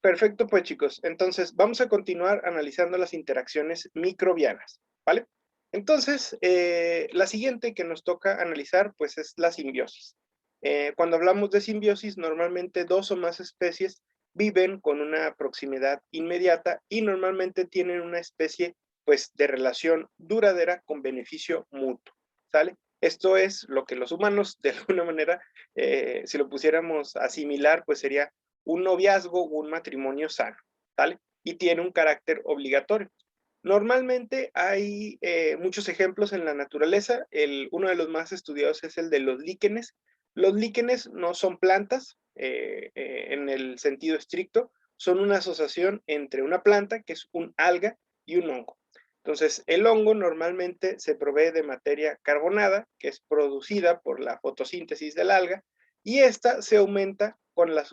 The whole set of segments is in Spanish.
Perfecto, pues chicos, entonces vamos a continuar analizando las interacciones microbianas, ¿vale? Entonces, la siguiente que nos toca analizar, pues es la simbiosis. Cuando hablamos de simbiosis, normalmente dos o más especies viven con una proximidad inmediata y normalmente tienen una especie, pues, de relación duradera con beneficio mutuo, ¿sale? Esto es lo que los humanos, de alguna manera, si lo pusiéramos a asimilar, pues sería un noviazgo o un matrimonio sano, ¿sale? Y tiene un carácter obligatorio. Normalmente hay muchos ejemplos en la naturaleza. Uno de los más estudiados es el de los líquenes. Los líquenes no son plantas en el sentido estricto, son una asociación entre una planta, que es un alga, y un hongo. Entonces, el hongo normalmente se provee de materia carbonada, que es producida por la fotosíntesis del alga, y esta se aumenta con la,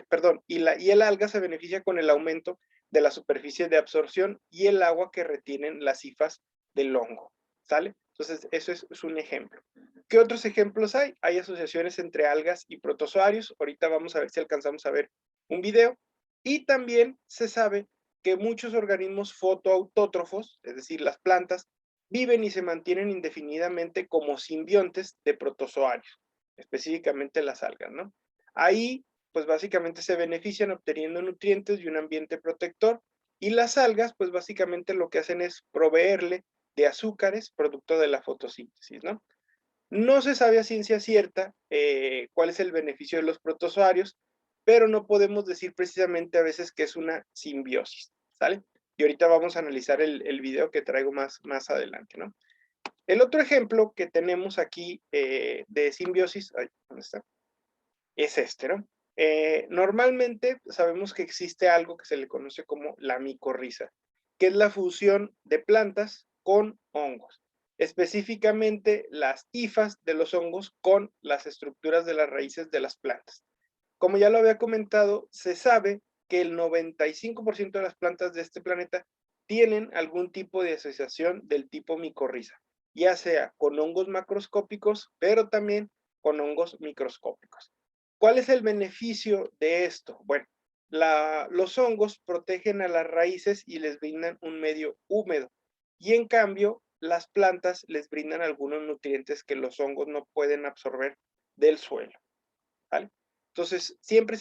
perdón, y el alga se beneficia con el aumento de la superficie de absorción y el agua que retienen las hifas del hongo, ¿sale? Entonces, eso es un ejemplo. ¿Qué otros ejemplos hay? Hay asociaciones entre algas y protozoarios. Ahorita vamos a ver si alcanzamos a ver un video. Y también se sabe que muchos organismos fotoautótrofos, es decir, las plantas, viven y se mantienen indefinidamente como simbiontes de protozoarios, específicamente las algas, ¿no? Ahí, pues básicamente se benefician obteniendo nutrientes y un ambiente protector, y las algas, pues básicamente lo que hacen es proveerle de azúcares, producto de la fotosíntesis, ¿no? No se sabe a ciencia cierta cuál es el beneficio de los protozoarios, pero no podemos decir precisamente a veces que es una simbiosis, ¿sale? Y ahorita vamos a analizar el video que traigo más adelante, ¿no? El otro ejemplo que tenemos aquí de simbiosis, ay, ¿dónde está? Es este, ¿no? Normalmente sabemos que existe algo que se le conoce como la micorriza, que es la fusión de plantas con hongos, específicamente las hifas de los hongos con las estructuras de las raíces de las plantas. Como ya lo había comentado, se sabe que el 95% de las plantas de este planeta tienen algún tipo de asociación del tipo micorriza, ya sea con hongos macroscópicos, pero también con hongos microscópicos. ¿Cuál es el beneficio de esto? Bueno, los hongos protegen a las raíces y les brindan un medio húmedo, y en cambio las plantas les brindan algunos nutrientes que los hongos no pueden absorber del suelo, ¿vale? Entonces, siempre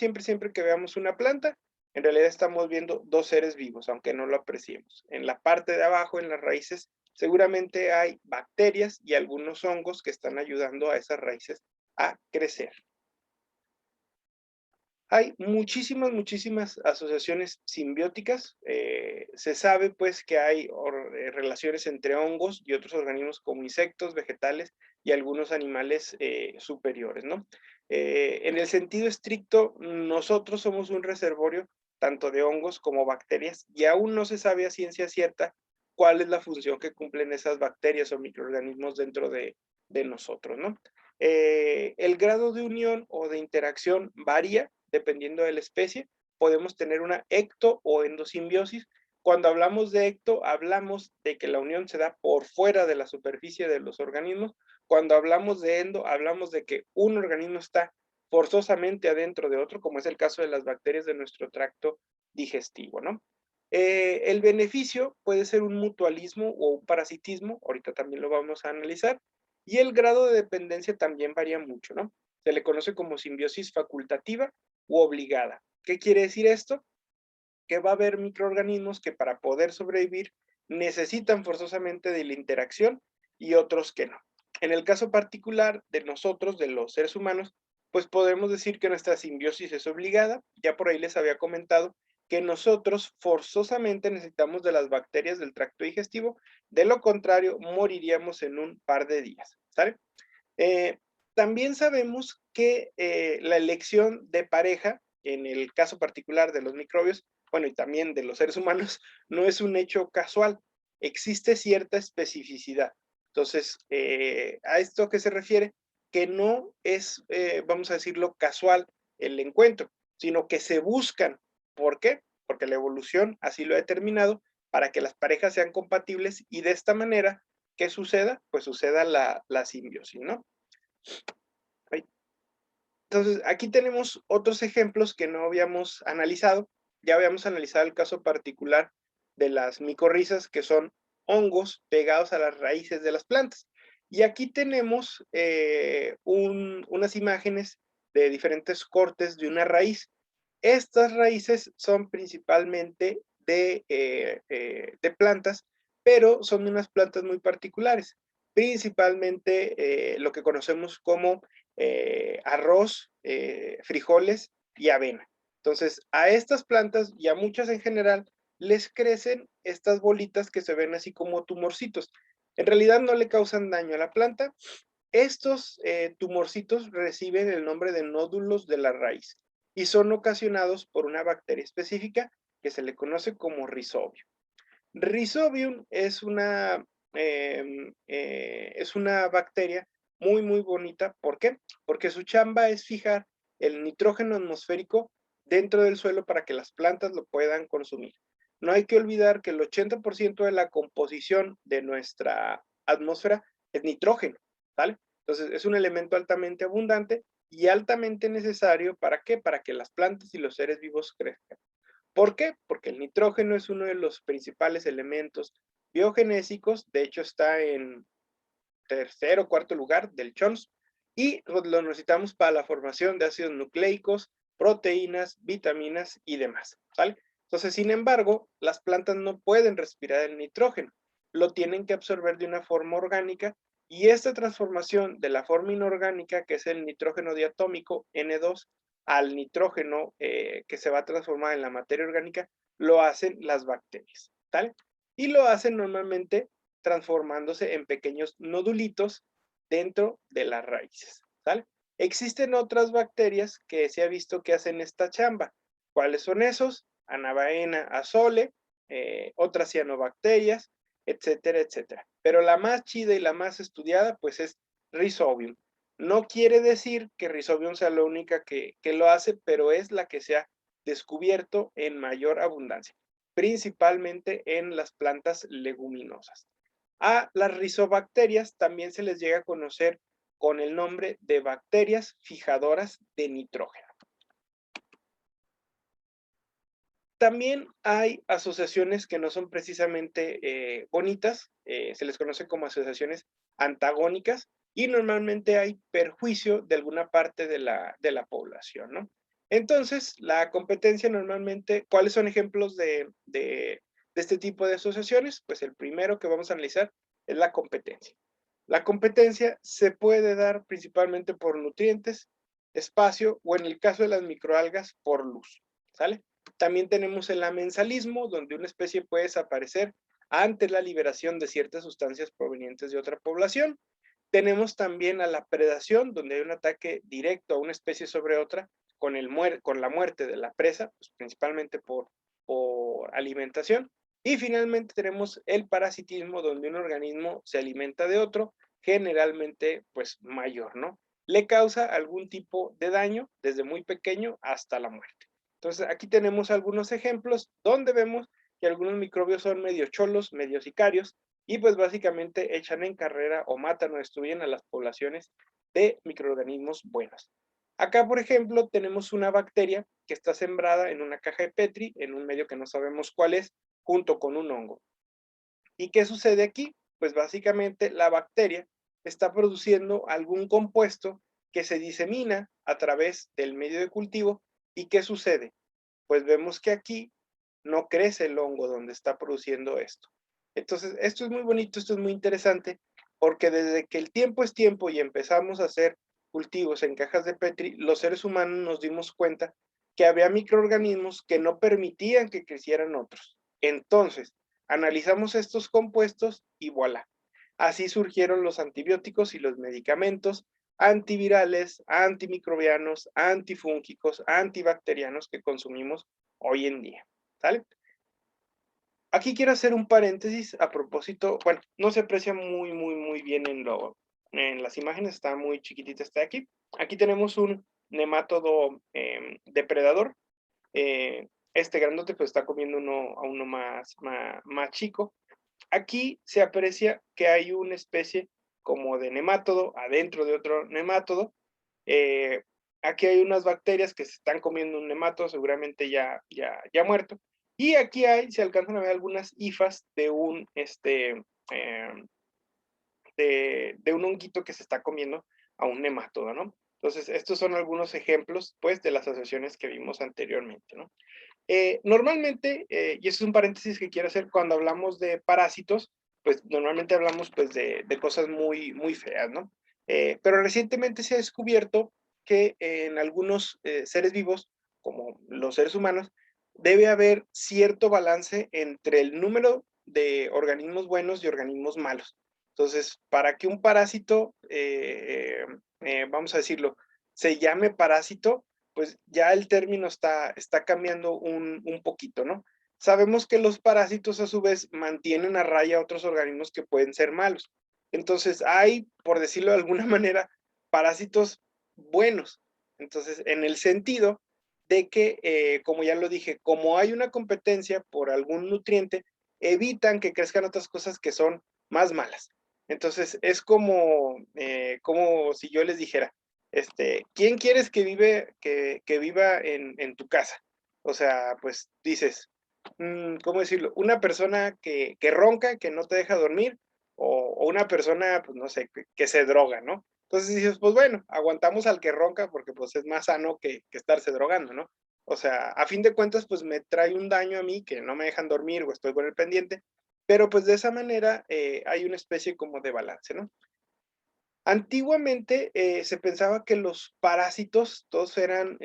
que veamos una planta, en realidad estamos viendo dos seres vivos, aunque no lo apreciemos. En la parte de abajo, en las raíces, seguramente hay bacterias y algunos hongos que están ayudando a esas raíces a crecer. Hay muchísimas asociaciones simbióticas. Se sabe pues que hay relaciones entre hongos y otros organismos como insectos, vegetales y algunos animales superiores, ¿no? En el sentido estricto, nosotros somos un reservorio tanto de hongos como bacterias, y aún no se sabe a ciencia cierta cuál es la función que cumplen esas bacterias o microorganismos dentro de nosotros, ¿no? El grado de unión o de interacción varía dependiendo de la especie. Podemos tener una ecto o endosimbiosis. Cuando hablamos de ecto, hablamos de que la unión se da por fuera de la superficie de los organismos. Cuando hablamos de endo, hablamos de que un organismo está forzosamente adentro de otro, como es el caso de las bacterias de nuestro tracto digestivo, ¿no? El beneficio puede ser un mutualismo o un parasitismo, ahorita también lo vamos a analizar, y el grado de dependencia también varía mucho, ¿no? Se le conoce como simbiosis facultativa u obligada. ¿Qué quiere decir esto? Que va a haber microorganismos que para poder sobrevivir necesitan forzosamente de la interacción y otros que no. En el caso particular de nosotros, de los seres humanos, pues podemos decir que nuestra simbiosis es obligada. Ya por ahí les había comentado que nosotros forzosamente necesitamos de las bacterias del tracto digestivo, de lo contrario moriríamos en un par de días, ¿sale? Eh, También sabemos que la elección de pareja, en el caso particular de los microbios, bueno, y también de los seres humanos, no es un hecho casual, existe cierta especificidad. Entonces, ¿a esto qué se refiere? Que no es, vamos a decirlo, casual el encuentro, sino que se buscan. ¿Por qué? Porque la evolución así lo ha determinado para que las parejas sean compatibles y de esta manera, ¿qué suceda? Pues suceda la simbiosis, ¿no? Entonces, aquí tenemos otros ejemplos que no habíamos analizado. ya habíamos analizado el caso particular de las micorrizas, que son hongos pegados a las raíces de las plantas. Y aquí tenemos unas imágenes de diferentes cortes de una raíz. Estas raíces son principalmente de plantas, pero son unas plantas muy particulares, principalmente lo que conocemos como arroz, frijoles y avena. Entonces, a estas plantas y a muchas en general les crecen estas bolitas que se ven así como tumorcitos. En realidad no le causan daño a la planta. Estos tumorcitos reciben el nombre de nódulos de la raíz y son ocasionados por una bacteria específica que se le conoce como Rhizobium. Rhizobium es una bacteria muy, muy bonita. ¿Por qué? Porque su chamba es fijar el nitrógeno atmosférico dentro del suelo para que las plantas lo puedan consumir. No hay que olvidar que el 80% de la composición de nuestra atmósfera es nitrógeno, ¿vale? Entonces, es un elemento altamente abundante y altamente necesario, ¿para qué? Para que las plantas y los seres vivos crezcan. ¿Por qué? Porque el nitrógeno es uno de los principales elementos biogenésicos, de hecho está en tercer o cuarto lugar del CHONS, y lo necesitamos para la formación de ácidos nucleicos, proteínas, vitaminas y demás, ¿vale? Entonces, sin embargo, las plantas no pueden respirar el nitrógeno, lo tienen que absorber de una forma orgánica, y esta transformación de la forma inorgánica, que es el nitrógeno diatómico N2, al nitrógeno que se va a transformar en la materia orgánica, lo hacen las bacterias, ¿vale? Y lo hacen normalmente transformándose en pequeños nodulitos dentro de las raíces, ¿sale? Existen otras bacterias que se ha visto que hacen esta chamba. ¿Cuáles son esos? Anabaena azole, otras cianobacterias, etcétera, etcétera. Pero la más chida y la más estudiada, pues es Rhizobium. No quiere decir que Rhizobium sea la única que lo hace, pero es la que se ha descubierto en mayor abundancia, principalmente en las plantas leguminosas. A las rizobacterias también se les llega a conocer con el nombre de bacterias fijadoras de nitrógeno. También hay asociaciones que no son precisamente bonitas, se les conoce como asociaciones antagónicas y normalmente hay perjuicio de alguna parte de la población, ¿no? Entonces, la competencia normalmente, ¿cuáles son ejemplos de este tipo de asociaciones? Pues el primero que vamos a analizar es la competencia. La competencia se puede dar principalmente por nutrientes, espacio o en el caso de las microalgas, por luz, ¿sale? También tenemos el amensalismo, donde una especie puede desaparecer ante la liberación de ciertas sustancias provenientes de otra población. Tenemos también a la predación, donde hay un ataque directo a una especie sobre otra con la muerte de la presa, pues principalmente por alimentación. Y finalmente tenemos el parasitismo, donde un organismo se alimenta de otro, generalmente pues mayor, ¿no? Le causa algún tipo de daño desde muy pequeño hasta la muerte. Entonces, aquí tenemos algunos ejemplos donde vemos que algunos microbios son medio cholos, medio sicarios, y pues básicamente echan en carrera o matan o destruyen a las poblaciones de microorganismos buenos. Acá, por ejemplo, tenemos una bacteria que está sembrada en una caja de Petri, en un medio que no sabemos cuál es, junto con un hongo. ¿Y qué sucede aquí? Pues básicamente la bacteria está produciendo algún compuesto que se disemina a través del medio de cultivo. ¿Y qué sucede? Pues vemos que aquí no crece el hongo donde está produciendo esto. Entonces, esto es muy bonito, esto es muy interesante, porque desde que el tiempo es tiempo y empezamos a hacer cultivos en cajas de Petri, los seres humanos nos dimos cuenta que había microorganismos que no permitían que crecieran otros. Entonces, analizamos estos compuestos y voilà. Así surgieron los antibióticos y los medicamentos antivirales, antimicrobianos, antifúngicos, antibacterianos que consumimos hoy en día, ¿sale? Aquí quiero hacer un paréntesis a propósito, bueno, no se aprecia muy bien en las imágenes, está muy chiquitita, está aquí. Aquí tenemos un nemátodo depredador. Este grandote pues está comiendo a uno más chico. Aquí se aprecia que hay una especie como de nemátodo adentro de otro nemátodo. Aquí hay unas bacterias que se están comiendo un nemato, seguramente ya muerto. Y aquí se alcanzan a ver algunas hifas de de un honguito que se está comiendo a un nematodo, ¿no? Entonces, estos son algunos ejemplos, pues, de las asociaciones que vimos anteriormente, ¿no? Normalmente, y eso es un paréntesis que quiero hacer, cuando hablamos de parásitos, pues normalmente hablamos pues de cosas muy feas, ¿no? Pero recientemente se ha descubierto que en algunos seres vivos, como los seres humanos, debe haber cierto balance entre el número de organismos buenos y organismos malos. Entonces, para que un parásito, vamos a decirlo, se llame parásito, pues ya el término está cambiando un poquito, ¿no? Sabemos que los parásitos a su vez mantienen a raya otros organismos que pueden ser malos. Entonces hay, por decirlo de alguna manera, parásitos buenos. Entonces, en el sentido de que, como ya lo dije, como hay una competencia por algún nutriente, evitan que crezcan otras cosas que son más malas. Entonces, es como si yo les dijera, ¿quién quieres que viva en tu casa? O sea, pues dices, ¿cómo decirlo? Una persona que ronca, que no te deja dormir, o una persona, pues no sé, que se droga, ¿no? Entonces dices, pues bueno, aguantamos al que ronca porque pues es más sano que estarse drogando, ¿no? O sea, a fin de cuentas, pues me trae un daño a mí que no me dejan dormir o estoy con el pendiente, pero pues de esa manera hay una especie como de balance, ¿no? Antiguamente, se pensaba que los parásitos todos eran,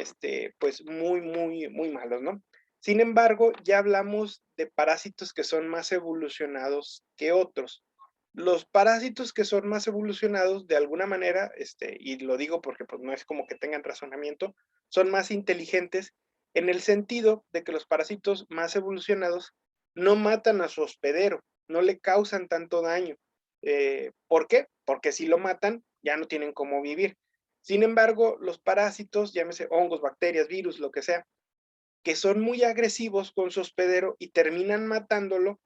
pues, muy malos, ¿no? Sin embargo, ya hablamos de parásitos que son más evolucionados que otros. Los parásitos que son más evolucionados, de alguna manera, y lo digo porque, pues, no es como que tengan razonamiento, son más inteligentes en el sentido de que los parásitos más evolucionados no matan a su hospedero, no le causan tanto daño. ¿Por qué? Porque si lo matan, ya no tienen cómo vivir. Sin embargo, los parásitos, llámese hongos, bacterias, virus, lo que sea, que son muy agresivos con su hospedero y terminan matándolo,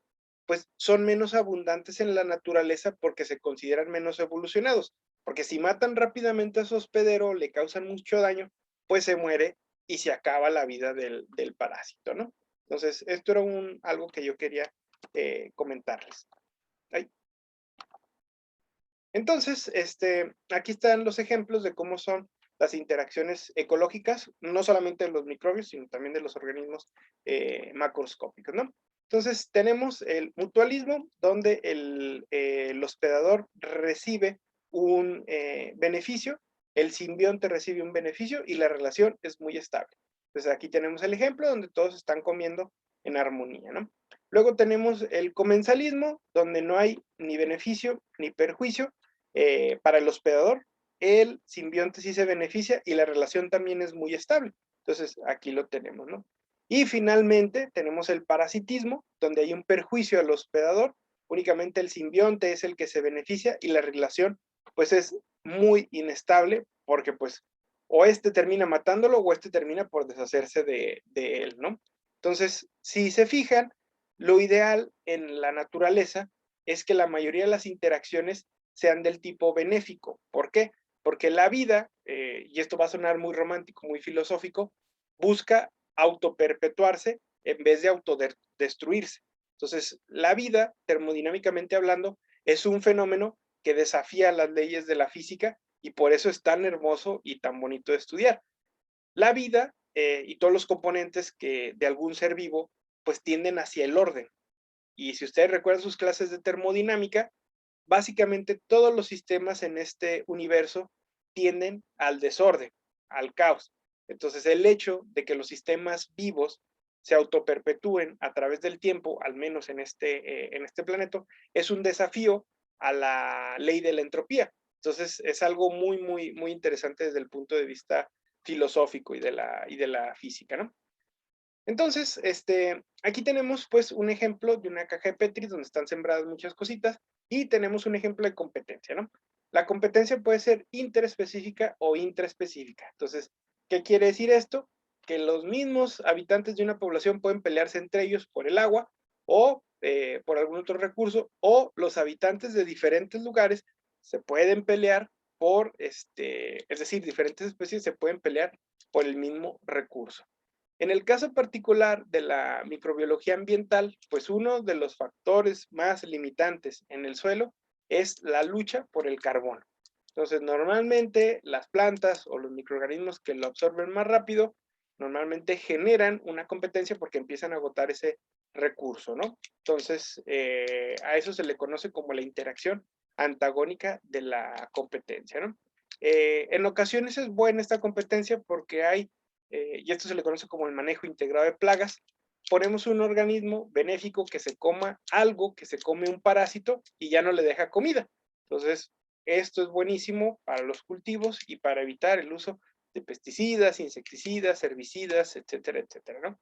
pues son menos abundantes en la naturaleza porque se consideran menos evolucionados. Porque si matan rápidamente a su hospedero, le causan mucho daño, pues se muere y se acaba la vida del parásito, ¿no? Entonces, esto era algo que yo quería comentarles. Ay. Entonces, aquí están los ejemplos de cómo son las interacciones ecológicas, no solamente de los microbios, sino también de los organismos macroscópicos, ¿no? Entonces, tenemos el mutualismo, donde el hospedador recibe un beneficio, el simbionte recibe un beneficio y la relación es muy estable. Entonces, aquí tenemos el ejemplo donde todos están comiendo en armonía, ¿no? Luego tenemos el comensalismo, donde no hay ni beneficio ni perjuicio, para el hospedador, el simbionte sí se beneficia y la relación también es muy estable. Entonces, aquí lo tenemos, ¿no? Y finalmente tenemos el parasitismo, donde hay un perjuicio al hospedador, únicamente el simbionte es el que se beneficia y la relación pues es muy inestable porque pues o termina matándolo o termina por deshacerse de él, ¿no? Entonces, si se fijan, lo ideal en la naturaleza es que la mayoría de las interacciones sean del tipo benéfico. ¿Por qué? Porque la vida, y esto va a sonar muy romántico, muy filosófico, busca autoperpetuarse en vez de autodestruirse. Entonces, la vida, termodinámicamente hablando, es un fenómeno que desafía las leyes de la física y por eso es tan hermoso y tan bonito de estudiar. La vida y todos los componentes de algún ser vivo, pues tienden hacia el orden. Y si ustedes recuerdan sus clases de termodinámica, básicamente todos los sistemas en este universo tienden al desorden, al caos. Entonces, el hecho de que los sistemas vivos se autoperpetúen a través del tiempo, al menos en este planeta, es un desafío a la ley de la entropía. Entonces, es algo muy interesante desde el punto de vista filosófico y de la física, ¿no? Entonces, aquí tenemos pues un ejemplo de una caja de Petri donde están sembradas muchas cositas y tenemos un ejemplo de competencia, ¿no? La competencia puede ser interespecífica o intraespecífica. Entonces, ¿qué quiere decir esto? Que los mismos habitantes de una población pueden pelearse entre ellos por el agua o por algún otro recurso, o los habitantes de diferentes lugares se pueden pelear por, es decir, diferentes especies se pueden pelear por el mismo recurso. En el caso particular de la microbiología ambiental, pues uno de los factores más limitantes en el suelo es la lucha por el carbono. Entonces, normalmente las plantas o los microorganismos que lo absorben más rápido, normalmente generan una competencia porque empiezan a agotar ese recurso, ¿no? Entonces, a eso se le conoce como la interacción antagónica de la competencia, ¿no? En ocasiones es buena esta competencia porque hay, y esto se le conoce como el manejo integrado de plagas, ponemos un organismo benéfico que se coma algo, que se come un parásito y ya no le deja comida. Entonces, esto es buenísimo para los cultivos y para evitar el uso de pesticidas, insecticidas, herbicidas, etcétera, etcétera, ¿no?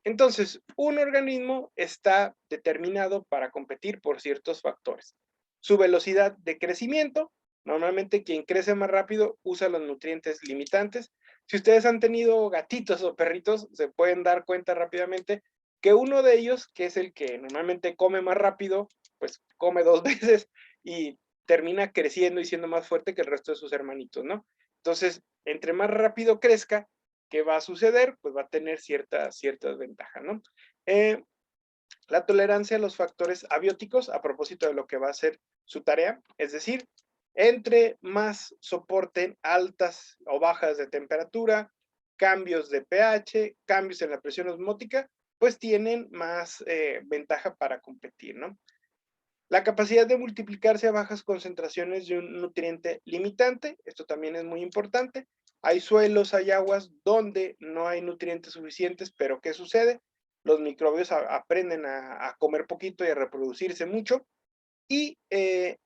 Entonces, un organismo está determinado para competir por ciertos factores. Su velocidad de crecimiento, normalmente quien crece más rápido usa los nutrientes limitantes. Si ustedes han tenido gatitos o perritos, se pueden dar cuenta rápidamente que uno de ellos, que es el que normalmente come más rápido, pues come 2 veces y termina creciendo y siendo más fuerte que el resto de sus hermanitos, ¿no? Entonces, entre más rápido crezca, ¿qué va a suceder? Pues va a tener ciertas ventajas, ¿no? Eh, la tolerancia a los factores abióticos, a propósito de lo que va a ser su tarea, es decir, entre más soporten altas o bajas de temperatura, cambios de pH, cambios en la presión osmótica, pues tienen más ventaja para competir, ¿no? La capacidad de multiplicarse a bajas concentraciones de un nutriente limitante, esto también es muy importante. Hay suelos, hay aguas donde no hay nutrientes suficientes, pero ¿qué sucede? Los microbios aprenden a comer poquito y a reproducirse mucho. Y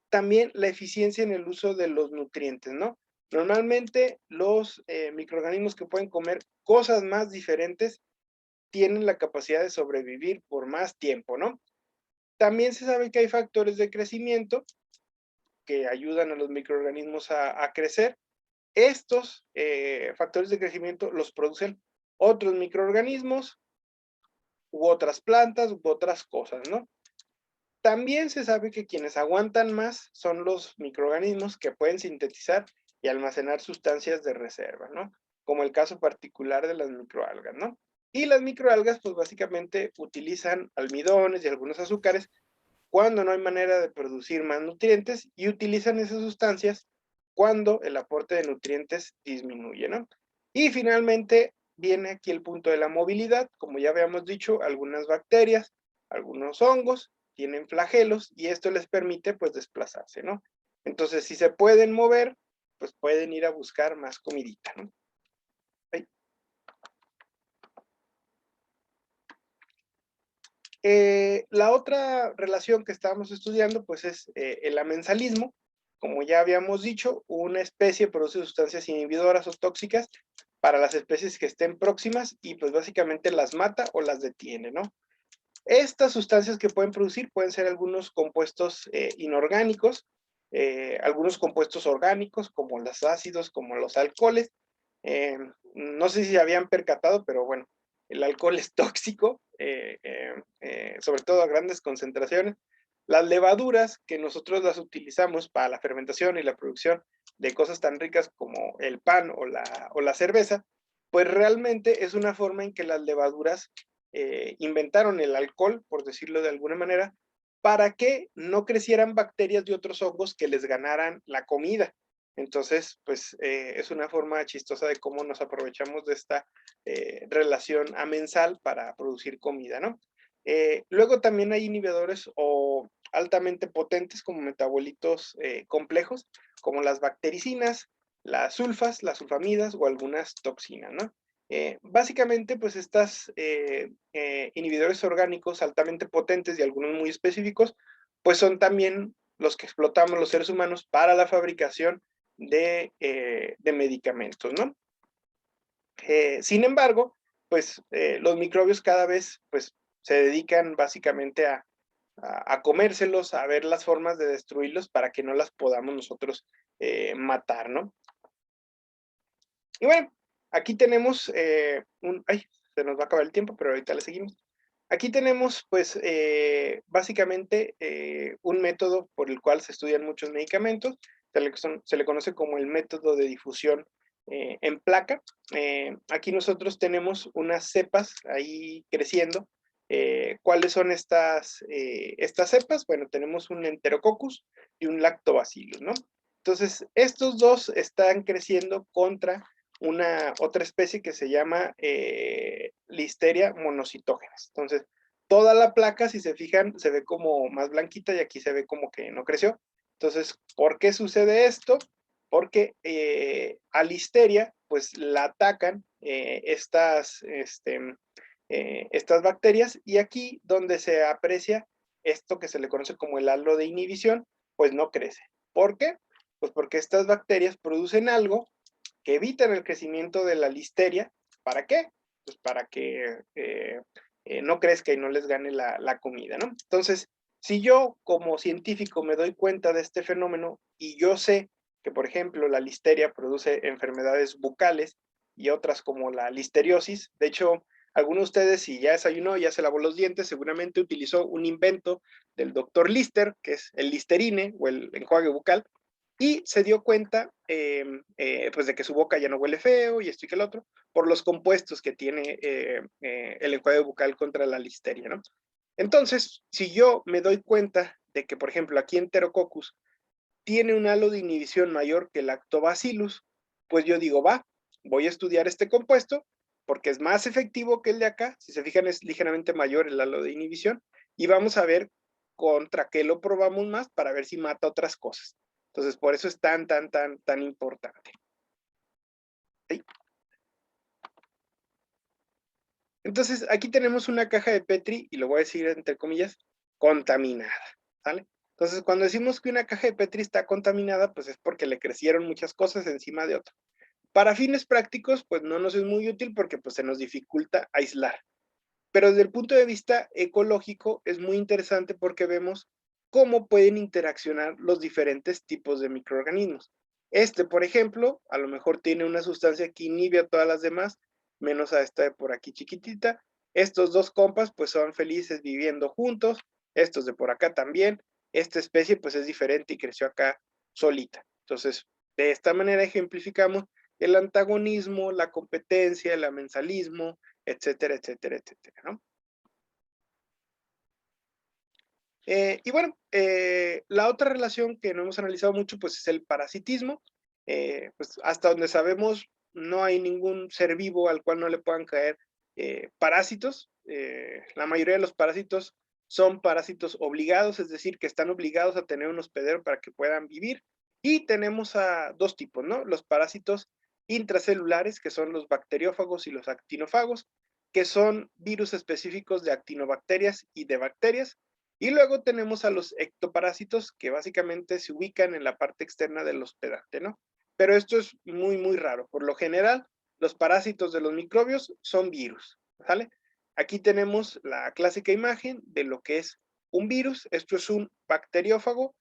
también la eficiencia en el uso de los nutrientes, ¿no? Normalmente los microorganismos que pueden comer cosas más diferentes tienen la capacidad de sobrevivir por más tiempo, ¿no? También se sabe que hay factores de crecimiento que ayudan a los microorganismos a crecer. Estos factores de crecimiento los producen otros microorganismos u otras plantas u otras cosas, ¿no? También se sabe que quienes aguantan más son los microorganismos que pueden sintetizar y almacenar sustancias de reserva, ¿no? Como el caso particular de las microalgas, ¿no? Y las microalgas, pues básicamente utilizan almidones y algunos azúcares cuando no hay manera de producir más nutrientes y utilizan esas sustancias cuando el aporte de nutrientes disminuye, ¿no? Y finalmente viene aquí el punto de la movilidad, como ya habíamos dicho, algunas bacterias, algunos hongos tienen flagelos y esto les permite pues desplazarse, ¿no? Entonces, si se pueden mover, pues pueden ir a buscar más comidita, ¿no? La otra relación que estábamos estudiando, pues es el amensalismo. Como ya habíamos dicho, una especie produce sustancias inhibidoras o tóxicas para las especies que estén próximas y pues básicamente las mata o las detiene, ¿no? Estas sustancias que pueden producir pueden ser algunos compuestos inorgánicos, algunos compuestos orgánicos como los ácidos, como los alcoholes. No sé si se habían percatado, pero bueno, el alcohol es tóxico, sobre todo a grandes concentraciones. Las levaduras, que nosotros las utilizamos para la fermentación y la producción de cosas tan ricas como el pan o la cerveza, pues realmente es una forma en que las levaduras inventaron el alcohol, por decirlo de alguna manera, para que no crecieran bacterias de otros hongos que les ganaran la comida. Entonces, pues es una forma chistosa de cómo nos aprovechamos de esta relación amensal para producir comida, ¿no? Luego también hay inhibidores o altamente potentes como metabolitos complejos, como las bactericinas, las sulfas, las sulfamidas o algunas toxinas, ¿no? Básicamente, pues estas inhibidores orgánicos altamente potentes y algunos muy específicos, pues son también los que explotamos los seres humanos para la fabricación de medicamentos, ¿no? Sin embargo, pues los microbios cada vez pues, se dedican básicamente a comérselos, a ver las formas de destruirlos para que no las podamos nosotros matar, ¿no? Y bueno, aquí tenemos ay, se nos va a acabar el tiempo, pero ahorita le seguimos. Aquí tenemos, pues, básicamente, un método por el cual se estudian muchos medicamentos, se le conoce como el método de difusión en placa. Aquí nosotros tenemos unas cepas ahí creciendo. ¿Cuáles son estas cepas? Bueno, tenemos un Enterococcus y un Lactobacillus, ¿no? Entonces, estos dos están creciendo contra una otra especie que se llama Listeria monocytogenes. Entonces, toda la placa, si se fijan, se ve como más blanquita y aquí se ve como que no creció. Entonces, ¿por qué sucede esto? Porque a Listeria, pues la atacan estas bacterias y aquí donde se aprecia esto que se le conoce como el halo de inhibición, pues no crece. ¿Por qué? Pues porque estas bacterias producen algo que evitan el crecimiento de la listeria. ¿Para qué? Pues para que no crezca y no les gane la comida, ¿no? Entonces, si yo como científico me doy cuenta de este fenómeno y yo sé que, por ejemplo, la listeria produce enfermedades bucales y otras como la listeriosis, de hecho, alguno de ustedes, si ya desayunó, ya se lavó los dientes, seguramente utilizó un invento del doctor Lister, que es el Listerine o el enjuague bucal, y se dio cuenta pues de que su boca ya no huele feo y esto y que el otro, por los compuestos que tiene el enjuague bucal contra la listeria, ¿no? Entonces, si yo me doy cuenta de que, por ejemplo, aquí Enterococcus tiene un halo de inhibición mayor que el Lactobacillus, pues yo digo, va, voy a estudiar este compuesto porque es más efectivo que el de acá, si se fijan es ligeramente mayor el halo de inhibición, y vamos a ver contra qué lo probamos más para ver si mata otras cosas. Entonces, por eso es tan importante. ¿Sí? Entonces, aquí tenemos una caja de Petri, y lo voy a decir entre comillas, contaminada, ¿sale? Entonces, cuando decimos que una caja de Petri está contaminada, pues es porque le crecieron muchas cosas encima de otra. Para fines prácticos, pues no nos es muy útil porque pues se nos dificulta aislar. Pero desde el punto de vista ecológico es muy interesante porque vemos cómo pueden interaccionar los diferentes tipos de microorganismos. Por ejemplo, a lo mejor tiene una sustancia que inhibe a todas las demás, menos a esta de por aquí chiquitita. Estos dos compas pues son felices viviendo juntos, estos de por acá también. Esta especie pues es diferente y creció acá solita. Entonces, de esta manera ejemplificamos el antagonismo, la competencia, el amensalismo, etcétera, etcétera, etcétera, ¿no? Y bueno, la otra relación que no hemos analizado mucho, pues es el parasitismo. Pues hasta donde sabemos, no hay ningún ser vivo al cual no le puedan caer parásitos. La mayoría de los parásitos son parásitos obligados, es decir, que están obligados a tener un hospedero para que puedan vivir. Y tenemos a dos tipos, ¿no? Los parásitos intracelulares, que son los bacteriófagos y los actinófagos, que son virus específicos de actinobacterias y de bacterias. Y luego tenemos a los ectoparásitos que básicamente se ubican en la parte externa del hospedante, ¿no? Pero esto es muy raro. Por lo general, los parásitos de los microbios son virus, ¿sale? Aquí tenemos la clásica imagen de lo que es un virus. Esto es un bacteriófago.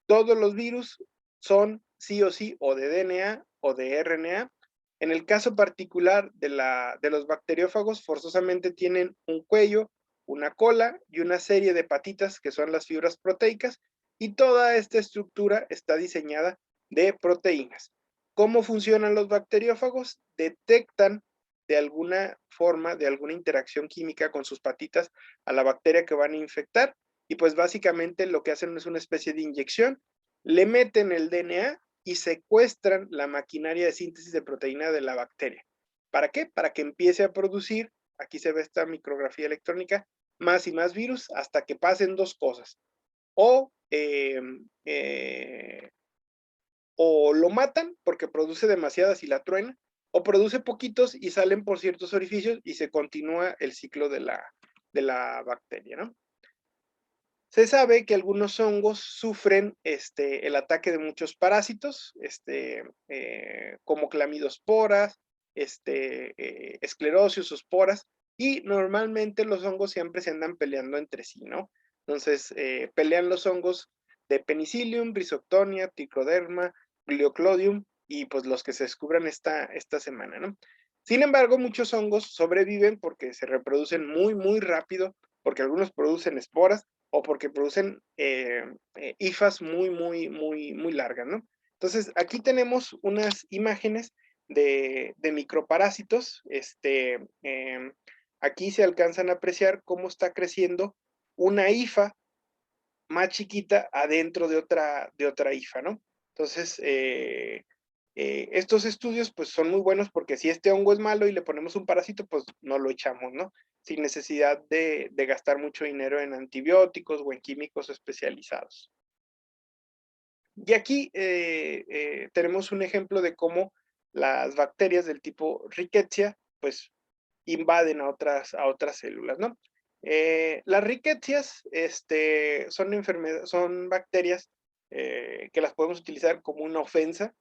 Todos los virus son sí o sí o de DNA o de RNA. En el caso particular de los bacteriófagos, forzosamente tienen un cuello, una cola y una serie de patitas que son las fibras proteicas, y toda esta estructura está diseñada de proteínas. ¿Cómo funcionan los bacteriófagos? Detectan de alguna forma, de alguna interacción química con sus patitas a la bacteria que van a infectar, y pues básicamente lo que hacen es una especie de inyección, le meten el DNA y secuestran la maquinaria de síntesis de proteína de la bacteria. ¿Para qué? Para que empiece a producir, aquí se ve esta micrografía electrónica, más y más virus hasta que pasen dos cosas. O lo matan porque produce demasiadas y la truena, o produce poquitos y salen por ciertos orificios y se continúa el ciclo de la bacteria, ¿no? Se sabe que algunos hongos sufren el ataque de muchos parásitos, como clamidosporas, esclerosios o esporas, y normalmente los hongos siempre se andan peleando entre sí, ¿no? Entonces, pelean los hongos de Penicillium, Rhizoctonia, Trichoderma, Glioclodium, y pues los que se descubran esta semana, ¿no? Sin embargo, muchos hongos sobreviven porque se reproducen muy rápido, porque algunos producen esporas o porque producen hifas muy largas, ¿no? Entonces, aquí tenemos unas imágenes de microparásitos. Aquí se alcanzan a apreciar cómo está creciendo una hifa más chiquita adentro de otra hifa, ¿no? Entonces, estos estudios pues son muy buenos porque si este hongo es malo y le ponemos un parásito, pues no lo echamos, ¿no? Sin necesidad de gastar mucho dinero en antibióticos o en químicos especializados. Y aquí tenemos un ejemplo de cómo las bacterias del tipo Rickettsia, pues invaden a otras células, ¿no? Las riquecias son bacterias que las podemos utilizar como una ofensa.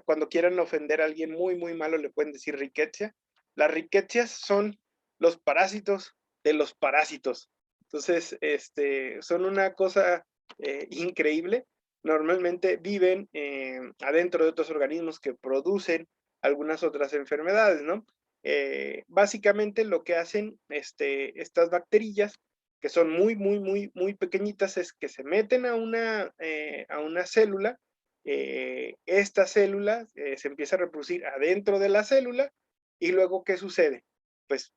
Cuando quieran ofender a alguien muy malo le pueden decir riquecia. Las riquecias son los parásitos de los parásitos. Entonces, son una cosa increíble. Normalmente viven adentro de otros organismos que producen algunas otras enfermedades, ¿no? Básicamente lo que hacen estas bacterillas, que son muy pequeñitas, es que se meten a una célula. Esta célula se empieza a reproducir adentro de la célula y luego, ¿qué sucede? Pues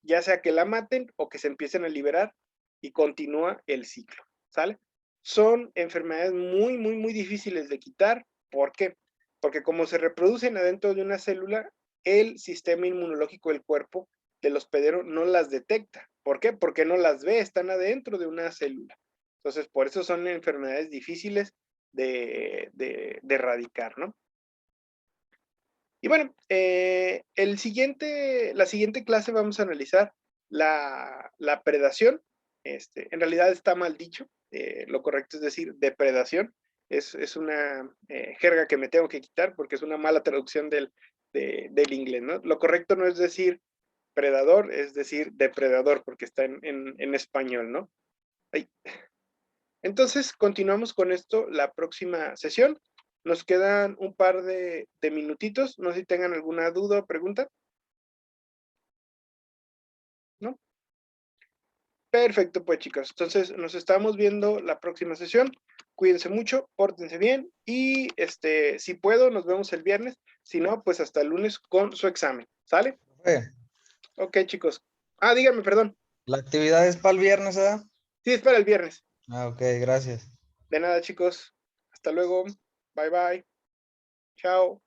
ya sea que la maten o que se empiecen a liberar y continúa el ciclo, ¿sale? Son enfermedades muy difíciles de quitar. ¿Por qué? Porque como se reproducen adentro de una célula, el sistema inmunológico del cuerpo del hospedero no las detecta. ¿Por qué? Porque no las ve, están adentro de una célula. Entonces, por eso son enfermedades difíciles de erradicar, ¿no? Y bueno, la siguiente clase vamos a analizar la predación. En realidad está mal dicho, lo correcto es decir depredación. Es una jerga que me tengo que quitar porque es una mala traducción del inglés, ¿no? Lo correcto no es decir predador, es decir depredador, porque está en español, ¿no? Ahí. Entonces, continuamos con esto la próxima sesión. Nos quedan un par de minutitos. No sé si tengan alguna duda o pregunta. ¿No? Perfecto, pues chicos. Entonces, nos estamos viendo la próxima sesión. Cuídense mucho, pórtense bien y si puedo, nos vemos el viernes. Si no, pues hasta el lunes con su examen. ¿Sale? Ok, chicos. Ah, díganme, perdón. La actividad es para el viernes, ¿verdad? Sí, es para el viernes. Ah, ok, gracias. De nada, chicos. Hasta luego. Bye, bye. Chao.